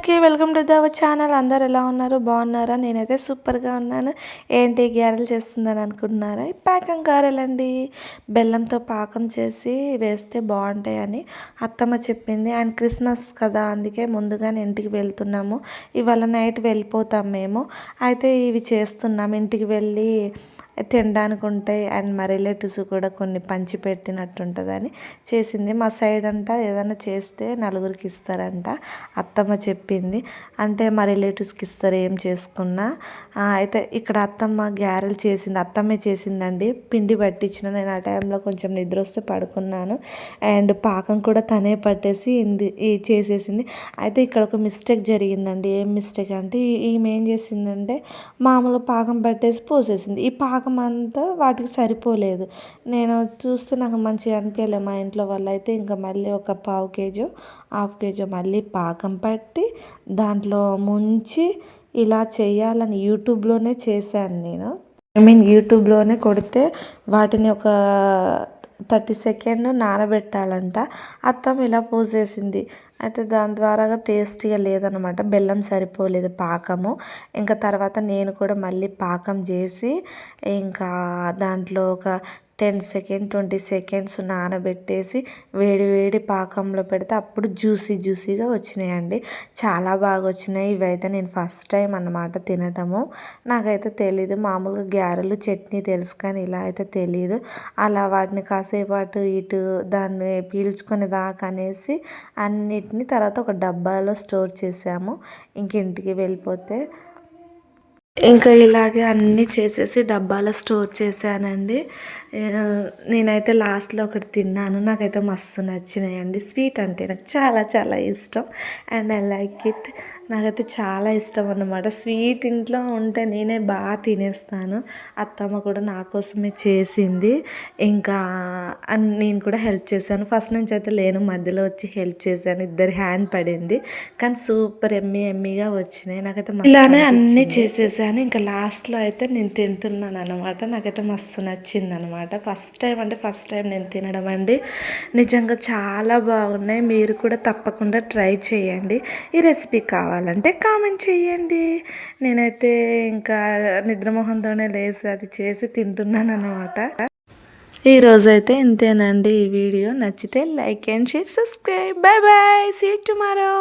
అందరికీ welcome to our channel. అందరు ఎలా ఉన్నారు? బాగున్నారా? నేనైతే సూపర్గా ఉన్నాను. ఏంటి గారెలు చేస్తుందని అనుకుంటున్నారా? పాకం గారెలండి. బెల్లంతో పాకం చేసి వేస్తే బాగుంటాయని అత్తమ్మ చెప్పింది. అండ్ క్రిస్మస్ కదా, అందుకే ముందుగానే ఇంటికి వెళ్తున్నాము. ఇవాళ నైట్ వెళ్ళిపోతాం మేము. అయితే ఇవి చేస్తున్నాం. ఇంటికి వెళ్ళి తినడానికి ఉంటాయి. అండ్ మా రిలేటివ్స్ కూడా కొన్ని పంచి పెట్టినట్టు ఉంటుందని చేసింది. మా సైడ్ అంట ఏదైనా చేస్తే నలుగురికి ఇస్తారంట, అత్తమ్మ చెప్పింది. అంటే మా రిలేటివ్స్కి ఇస్తారు ఏం చేసుకున్నా. అయితే ఇక్కడ అత్తమ్మ గారెలు చేసింది, అత్తమ్మే చేసిందండి. పిండి పట్టించిన, నేను ఆ టైంలో కొంచెం నిద్ర వస్తే పడుకున్నాను. అండ్ పాకం కూడా తనే పట్టేసి చేసేసింది. అయితే ఇక్కడ ఒక మిస్టేక్ జరిగిందండి. ఏం మిస్టేక్ అంటే ఈమె ఏం చేసిందంటే మామూలు పాకం పట్టేసి పోసేసింది. ఈ పాకం అంతా వాటికి సరిపోలేదు. నేను చూస్తే నాకు మంచిగా అనిపించలేదు. మా ఇంట్లో వాళ్ళు అయితే ఇంకా మళ్ళీ ఒక పావు కేజీ హాఫ్ కేజీ మళ్ళీ పాకం పట్టి దాంట్లో ముంచి ఇలా చేయాలని యూట్యూబ్లోనే చేశాను నేను. యూట్యూబ్లోనే కొడితే వాటిని ఒక 30 సెకండ్ నానబెట్టాలంట. అత్తమ్మ ఇలా పోసేసింది. అయితే దాని ద్వారాగా టేస్టీగా లేదనమాట, బెల్లం సరిపోలేదు పాకము. ఇంకా తర్వాత నేను కూడా మళ్ళీ పాకం చేసి ఇంకా దాంట్లో ఒక 10 సెకండ్ 20 సెకండ్స్ నానబెట్టేసి వేడి వేడి పాకంలో పెడితే అప్పుడు జ్యూసీగా వచ్చినాయండి. చాలా బాగా వచ్చినాయి. ఇవైతే నేను ఫస్ట్ టైం అన్నమాట తినటము. నాకైతే తెలీదు. మామూలుగా గారెలు చట్నీ తెలుసు కానీ ఇలా అయితే తెలీదు. అలా వాటిని కాసేపు అటు ఇటు దాన్ని పీల్చుకునే దాకా అనేసి అన్నిటిని తర్వాత ఒక డబ్బాలో స్టోర్ చేసాము. ఇంక ఇంటికి వెళ్ళిపోతే ఇంకా ఇలాగే అన్నీ చేసేసి డబ్బాలో స్టోర్ చేశానండి. నేనైతే లాస్ట్లో ఒకటి తిన్నాను. నాకైతే మస్తు నచ్చినాయండి. స్వీట్ అంటే నాకు చాలా చాలా ఇష్టం. And I like it. నాకైతే చాలా ఇష్టం అన్నమాట. స్వీట్ ఇంట్లో ఉంటే నేనే బాగా తినేస్తాను. అత్తమ్మ కూడా నా కోసమే చేసింది. ఇంకా నేను కూడా హెల్ప్ చేశాను. ఫస్ట్ నుంచి అయితే లేను, మధ్యలో వచ్చి హెల్ప్ చేశాను. ఇద్దరి హ్యాండ్ పడింది. కానీ సూపర్ ఎమ్మీగా వచ్చినాయి. నాకైతే ఇలానే అన్నీ చేసేసాను. ఇంకా లాస్ట్లో అయితే నేను తింటున్నాను అనమాట. నాకైతే మస్తు నచ్చింది అనమాట. ఫస్ట్ టైం నేను తినడం అండి. నిజంగా చాలా బాగున్నాయి. మీరు కూడా తప్పకుండా ట్రై చేయండి. ఈ రెసిపీ కావాలంటే కామెంట్ చేయండి. నేనైతే ఇంకా నిద్రమోహంతోనే లేసి అది చేసి తింటున్నాను అనమాట. ఈరోజైతే ఇంతేనండి. ఈ వీడియో నచ్చితే like and share, subscribe. Bye bye, see you tomorrow.